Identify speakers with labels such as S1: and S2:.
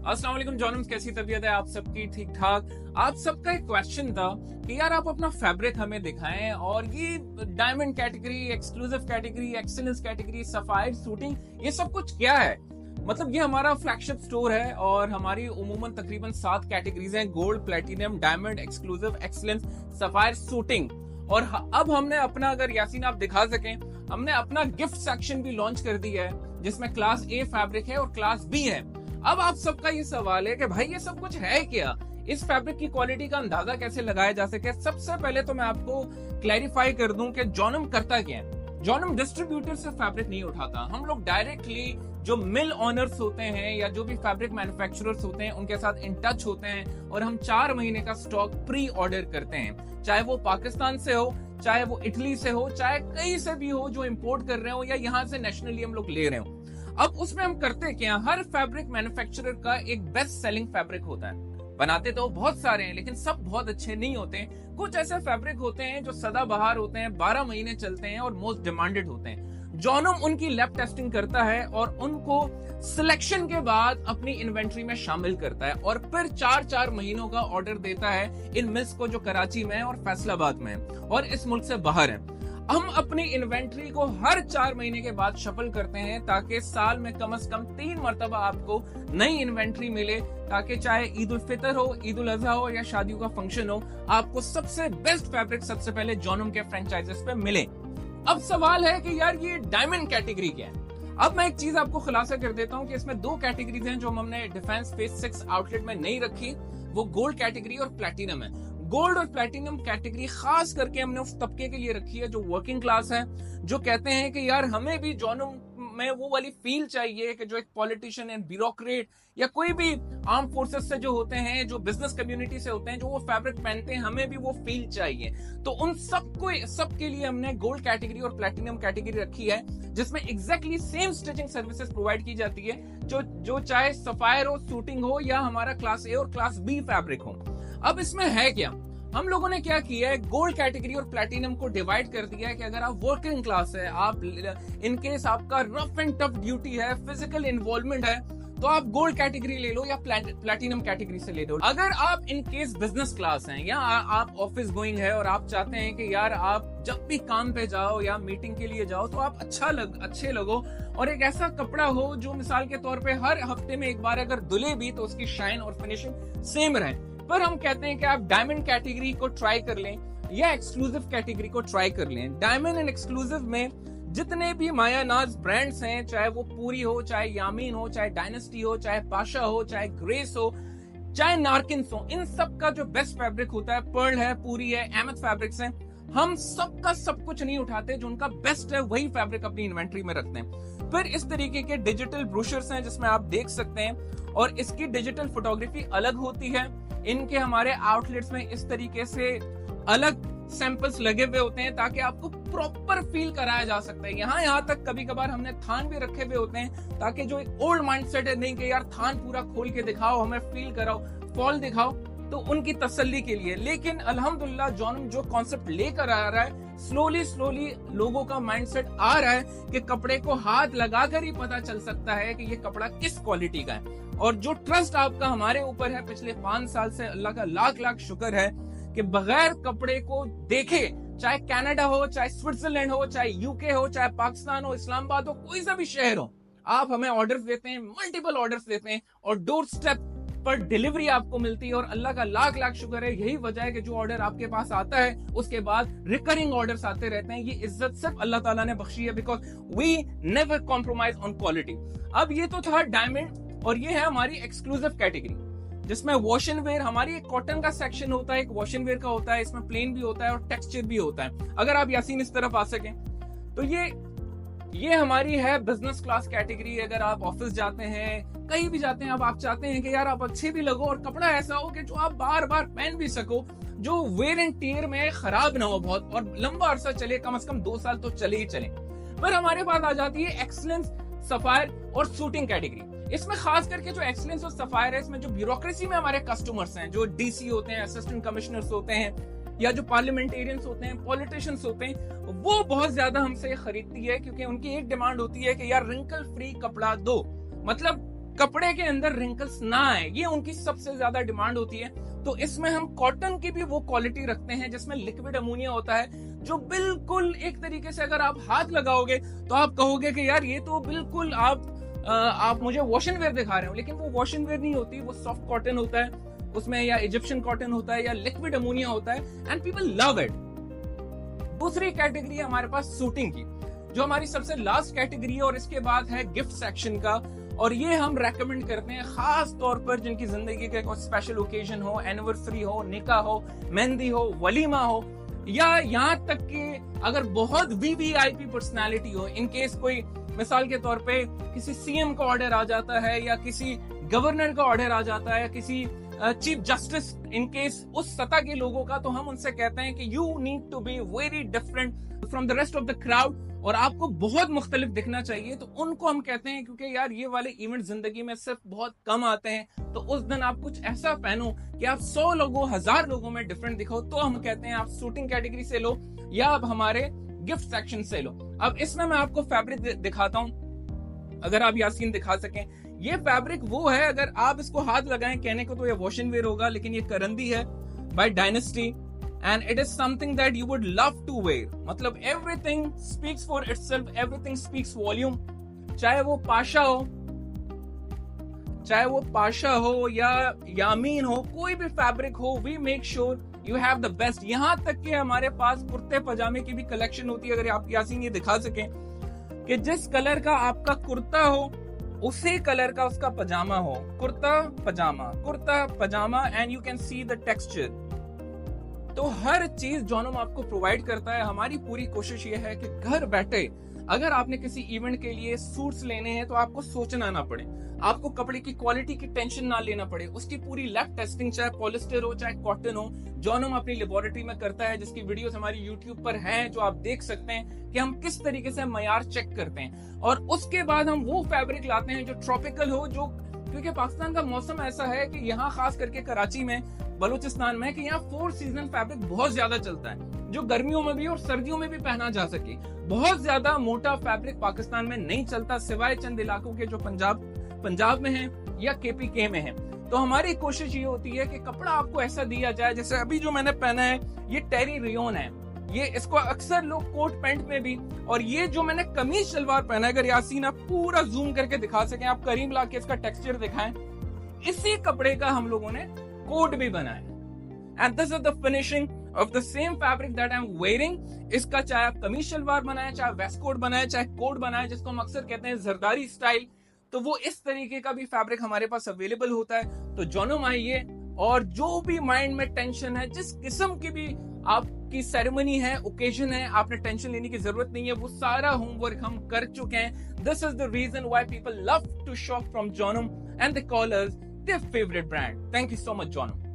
S1: अस्सलाम वालेकुम जॉनम, कैसी तबीयत है आप सबकी? ठीक ठाक। आप सबका एक क्वेश्चन था कि यार आप अपना फैब्रिक हमें दिखाएं, और ये diamond category, exclusive category, excellence category, sapphire shooting, ये सब कुछ क्या है? मतलब ये हमारा फ्लैगशिप स्टोर है और हमारी उमूमन तकरीबन 7 कैटेगरीज हैं: gold, platinum, diamond, exclusive, excellence, sapphire, shooting. और अब हमने अपना, अगर यासीन आप दिखा सकें, हमने अपना गिफ्ट सेक्शन भी लॉन्च कर दिया है जिसमें क्लास ए फैब्रिक है और क्लास बी है। अब आप सबका ये सवाल है कि भाई ये सब कुछ है क्या, इस फैब्रिक की क्वालिटी का अंदाजा कैसे लगाया जा सके? सबसे पहले तो मैं आपको क्लैरिफाई कर दूं कि जॉनम करता क्या है। जॉनम डिस्ट्रीब्यूटर से फैब्रिक नहीं उठाता, हम लोग डायरेक्टली जो मिल ऑनर्स होते हैं या जो भी फैब्रिक मैन्युफैक्चरर्स होते हैं उनके साथ इन टच होते हैं और हम 4 महीने का स्टॉक प्री ऑर्डर करते हैं, चाहे वो पाकिस्तान से हो, चाहे वो इटली से हो, चाहे कहीं से भी हो जो इंपोर्ट कर रहे हो, या यहाँ से नेशनली हम लोग ले रहे हो। अब उसमें हम करते क्या, हर फैब्रिक मैन्युफैक्चरर का एक बेस्ट सेलिंग फैब्रिक होता है। बनाते तो बहुत सारे हैं लेकिन सब बहुत अच्छे नहीं होते। कुछ ऐसे फैब्रिक होते हैं जो सदाबहार होते हैं, 12 महीने चलते हैं और मोस्ट डिमांडेड होते हैं। जॉनम उनकी लैब टेस्टिंग करता है और उनको सिलेक्शन के बाद अपनी इन्वेंट्री में शामिल करता है और फिर 4-4 महीनों का ऑर्डर देता है इन मिल्स को जो कराची में है और फैसलाबाद में है और इस मुल्क से बाहर है। हम अपनी इन्वेंट्री को हर 4 महीने के बाद शफल करते हैं ताकि साल में कम से कम 3 मरतबा आपको नई इन्वेंट्री मिले, ताकि चाहे ईद उल फितर हो, ईद उल अजहा हो या शादियों का फंक्शन हो, आपको सबसे बेस्ट फैब्रिक सबसे पहले जॉनम के फ्रेंचाइजेस पे मिले। अब सवाल है कि यार ये डायमंड कैटेगरी क्या है? अब मैं एक चीज आपको खुलासा कर देता हूं कि इसमें 2 कैटेगरीज हैं जो हमने डिफेंस फेज 6 आउटलेट में नहीं रखी, वो गोल्ड कैटेगरी और प्लैटिनम है। गोल्ड और प्लैटिनम कैटेगरी खास करके हमने उस तबके के लिए रखी है जो वर्किंग क्लास है, जो कहते हैं कि यार हमें भी जॉनम में वो वाली फील चाहिए कि जो एक पॉलिटिशियन एंड ब्यूरोक्रेट या कोई भी आर्म फोर्सेस से जो होते हैं, जो बिजनेस कम्युनिटी से होते हैं, जो वो फैब्रिक पहनते हैं, हमें भी वो फील चाहिए। तो उन सबके लिए हमने गोल्ड कैटेगरी और प्लैटिनम कैटेगरी रखी है जिसमें exactly same stitching services provide की जाती है, जो चाहे सफायर हो, शूटिंग हो या हमारा क्लास ए और क्लास बी फैब्रिक हो। अब इसमें है क्या, हम लोगों ने क्या किया है, गोल्ड कैटेगरी और प्लैटिनम को डिवाइड कर दिया है कि अगर आप वर्किंग क्लास है, आप इनकेस आपका रफ एंड टफ ड्यूटी है, फिजिकल इन्वॉल्वमेंट है, तो आप गोल्ड कैटेगरी ले लो या प्लैटिनम कैटेगरी से ले लो। अगर आप इनकेस बिजनेस क्लास हैं या आप ऑफिस गोइंग है और आप चाहते हैं कि यार आप जब भी काम पे जाओ या मीटिंग के लिए जाओ तो आप अच्छे लगो और एक ऐसा कपड़ा हो जो मिसाल के तौर पे हर हफ्ते में एक बार अगर धुले भी तो उसकी शाइन और फिनिशिंग सेम रहे, पर हम कहते हैं कि आप डायमंड कैटेगरी को ट्राई कर लें या एक्सक्लूसिव कैटेगरी को ट्राई कर लें। डायमंड एंड एक्सक्लूसिव में जितने भी मायानाज ब्रांड्स हैं, चाहे वो पूरी हो, चाहे यामीन हो, चाहे डायनेस्टी हो, चाहे पाशा हो, चाहे ग्रेस हो, चाहे नारकिन्स हो, इन सब का जो बेस्ट फैब्रिक होता है, पर्ल है, पूरी है, अहमद फैब्रिक्स हैं। हम सबका सब कुछ नहीं उठाते, जो उनका बेस्ट है वही फैब्रिक अपनी इन्वेंट्री में रखते हैं। फिर इस तरीके के डिजिटल ब्रोशर्स हैं जिसमें आप देख सकते हैं और इसकी डिजिटल फोटोग्राफी अलग होती है। इनके हमारे आउटलेट्स में इस तरीके से अलग सैंपल्स लगे हुए होते हैं ताकि आपको प्रॉपर फील कराया जा सकता है। यहाँ तक कभी कभार हमने थान भी रखे हुए होते हैं ताकि जो एक ओल्ड माइंडसेट है, नहीं कि यार थान पूरा खोल के दिखाओ, हमें फील कराओ, फॉल दिखाओ, तो उनकी तसल्ली के लिए। लेकिन अल्हम्दुलिल्लाह जॉनम जो कॉन्सेप्ट लेकर आ रहा है, स्लोली लोगों का माइंडसेट आ रहा है कि कपड़े को हाथ लगाकर ही पता चल सकता है कि ये कपड़ा किस क्वालिटी का है। और जो ट्रस्ट आपका हमारे ऊपर है पिछले 5 साल से, अल्लाह का लाख शुक्र है कि बगैर कपड़े को देखे, चाहे कनाडा हो, चाहे स्विट्जरलैंड हो, चाहे यूके हो, चाहे पाकिस्तान हो, इस्लामाबाद हो, कोई सा भी शहर हो, आप हमें ऑर्डर्स देते हैं, मल्टीपल ऑर्डर्स देते हैं और डोर स्टेप पर डिलीवरी आपको मिलती है। और अल्लाह का लाख शुक्र है, यही वजह है कि जो ऑर्डर आपके पास आता है उसके बाद रिकरिंग ऑर्डर्स आते रहते हैं। ये इज्जत सिर्फ अल्लाह ताला ने बख्शी है, because we never compromise on quality. अब ये तो था डायमंड और ये है हमारी एक्सक्लूसिव कैटेगरी जिसमें वॉश एंड वेयर, हमारी एक कॉटन का सेक्शन होता है, एक वॉश एंड वेयर का होता है, इसमें प्लेन भी होता है और टेक्सचर भी होता है। अगर आप यासीन इस तरफ आ सकें तो ये हमारी है बिजनेस क्लास कैटेगरी। अगर आप ऑफिस जाते हैं, कहीं भी जाते हैं, अब आप चाहते हैं कि यार आप अच्छे भी लगो और कपड़ा ऐसा हो कि जो आप बार बार पहन भी सको, जो वेयर एंड टियर में खराब ना हो बहुत और लंबा अरसा चले, कम से कम 2 साल तो चले ही चले। पर हमारे पास आ जाती है एक्सीलेंस, सफायर और शूटिंग कैटेगरी। इसमें खास करके जो एक्सीलेंस और सफायर है, इसमें जो ब्यूरोक्रेसी में हमारे कस्टमर्स हैं, जो डीसी होते हैं, असिस्टेंट कमिश्नर्स होते हैं या जो पार्लियामेंटेरियंस होते हैं, पॉलिटिशियंस होते हैं, वो बहुत ज्यादा हमसे खरीदती है क्योंकि उनकी एक डिमांड होती है कि यार रिंकल फ्री कपड़ा दो। मतलब कपड़े के अंदर रिंकल्स ना आए, ये उनकी सबसे ज्यादा डिमांड होती है। तो इसमें हम कॉटन की भी वो क्वालिटी रखते हैं जिसमें लिक्विड अमोनिया होता है, जो बिल्कुल एक तरीके से अगर आप हाथ लगाओगे तो आप कहोगे कि यार ये तो बिल्कुल आप मुझे वॉशन वेयर दिखा रहे हो, लेकिन वो वॉशन वेयर नहीं होती, वो सॉफ्ट कॉटन होता है उसमें, या इजिप्शियन कॉटन होता है, या लिक्विड अमोनिया होता है, एंड पीपल लव इट। दूसरी कैटेगरी है हमारे पास सूटिंग की, जो हमारी सबसे लास्ट कैटेगरी है, और इसके बाद है गिफ्ट सेक्शन का। और ये हम रेकमेंड करते हैं खास तौर पर जिनकी जिंदगी के कोई स्पेशल ओकेजन हो, एनिवर्सरी हो, निकाह हो, मेहंदी हो, वलीमा हो, या यहाँ तक कि अगर बहुत वीवीआईपी पर्सनालिटी हो, इन केस कोई मिसाल के तौर पे किसी सीएम का ऑर्डर आ जाता है, या किसी गवर्नर का ऑर्डर आ जाता है, या किसी चीफ जस्टिस इन केस उस सतह के लोगों का, तो हम उनसे कहते हैं कि you need to be very different from the rest of the crowd, और आपको बहुत मुख्तलिफ दिखना चाहिए। तो उनको हम कहते हैं, क्योंकि यार ये वाले इवेंट जिंदगी में सिर्फ बहुत कम आते हैं, तो उस दिन आप कुछ ऐसा पहनो कि आप 100 लोगों, 1000 लोगों में डिफरेंट दिखो। तो हम कहते हैं आप शूटिंग कैटेगरी से लो, या आप हमारे गिफ्ट सेक्शन से लो। अब इसमें मैं आपको फैब्रिक दिखाता हूं, अगर आप यासीन दिखा सकें। ये फैब्रिक वो है, अगर आप इसको हाथ लगाएं, कहने को तो ये वॉशन वेयर होगा, लेकिन ये करंदी है by dynasty, and it is something that you would love to wear. मतलब everything speaks for itself, everything speaks volume. चाहे वो पाशा हो या यामीन हो, कोई भी फैब्रिक हो, we make sure you have the best. यहां तक कि हमारे पास कुर्ते पजामे की भी कलेक्शन होती है। अगर आप यासीन ये दिखा सकें कि जिस कलर का आपका कुर्ता हो उसी कलर का उसका पजामा हो, कुर्ता पजामा, and you can see the texture. तो हर चीज जोनम आपको प्रोवाइड करता है। हमारी पूरी कोशिश ये है कि घर बैठे अगर आपने किसी इवेंट के लिए सूट्स लेने हैं तो आपको सोचना ना पड़े, आपको कपड़े की क्वालिटी की टेंशन ना लेना पड़े। उसकी पूरी लैब टेस्टिंग, चाहे पॉलिस्टर हो चाहे कॉटन हो, जोनम अपनी लेबोरेटरी में करता है, जिसकी वीडियोस हमारी यूट्यूब पर हैं, जो आप देख सकते हैं कि हम किस तरीके से मयार चेक करते हैं। और उसके बाद हम वो फैब्रिक लाते हैं जो ट्रॉपिकल हो, जो क्योंकि पाकिस्तान का मौसम ऐसा है कि यहाँ खास करके कराची में, बलूचिस्तान में, कि यहाँ 4 सीजन फैब्रिक बहुत ज्यादा चलता है, जो गर्मियों में भी और सर्दियों में भी पहना जा सके। बहुत ज्यादा मोटा फैब्रिक पाकिस्तान में नहीं चलता, सिवाय चंद इलाकों के जो पंजाब में है या केपीके में है। तो हमारी कोशिश ये होती है कि कपड़ा आपको ऐसा दिया जाए, जैसे अभी जो मैंने पहना है ये टेरी रेयन है, ये इसको अक्सर लोग कोट पैंट में भी, और ये जो मैंने कमीज शलवार पहना है, अगर यासीन आप पूरा जूम करके दिखा सकें, आप करीब लाके इसका टेक्सचर दिखाएं, इसी कपड़े का हम लोगों ने कोट भी बनाया। And this is the finishing of the same fabric that I am wearing. इसका चाहे आप कमीज शलवार बनाए, चाहे वेस्ट कोट बनाए, चाहे कोट बनाए, जिसको हम अक्सर कहते हैं जरदारी स्टाइल, तो वो इस तरीके का भी फैब्रिक हमारे पास अवेलेबल होता है। तो जोनम आइए, और जो भी माइंड में टेंशन है, जिस किस्म की भी आपकी सेरेमनी है, ओकेजन है, आपने टेंशन लेने की जरूरत नहीं है, वो सारा होमवर्क हम कर चुके हैं। This is the reason why people love to shop from Jonam and they call us their favourite brand. Thank you so much जोनम।